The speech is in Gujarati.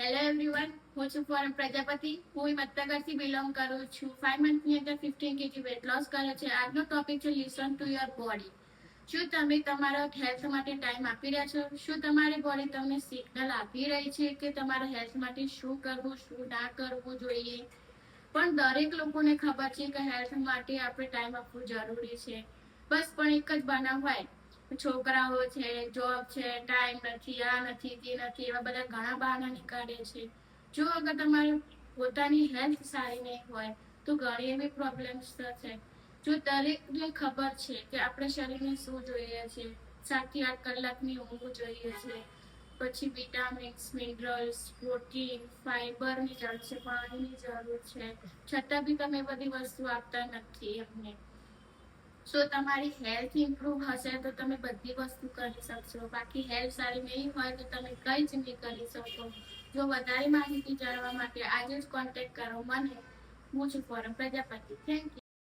હેલો એવરીવન, હું છું ફોરમ પ્રજાપતિ. હું મતનગરથી બિલોંગ કરું છું. 5 મંથની અંદર 15 kg વેટ લોસ કર્યો છે. આજનો ટોપિક છે લિસન ટુ યોર બોડી. શું તમે તમારા હેલ્થ માટે ટાઈમ આપી રહ્યા છો? શું તમારી બોડી તમને સિગ્નલ આપી રહી છે કે તમારા હેલ્થ માટે શું કરવું, શું ના કરવું જોઈએ? પણ દરેક લોકોને ખબર છે કે હેલ્થ માટે આપણે ટાઈમ આપવું જરૂરી છે. બસ પણ એક જ બનાવ હોય, છોકરાઓ છે, જોબ છે, ટાઈમ નથી, આ નથી, તે નથી, એવા બધા ઘણા બહાના નીકાળે છે. જો અગર તમારી પોતાની હેલ્થ સારી નહીં હોય તો ઘણી એવી પ્રોબ્લેમ્સ થશે. જો દરેકને ખબર છે કે આપણા શરીરને શું જોઈએ છે, 7 થી 8 કલાકની ઊંઘ જોઈએ છે, પછી વિટામિન્સ, મિનરલ્સ, પ્રોટીન, ફાઈબરની જરૂર છે, પાણીની જરૂર છે, છતાં બી તમે બધી વસ્તુ આપતા નથી એમને. સો તમારી હેલ્થ ઇમ્પ્રુવ હશે તો તમે બધી વસ્તુ કરી શકશો. બાકી હેલ્થ સારી નહીં હોય તો તમે કંઈ જ નહીં કરી શકો. જો વધારે માહિતી જાણવા માટે આજે જ કોન્ટેક્ટ કરો મને. હું છું ફોરમ પ્રજાપતિ. Thank you.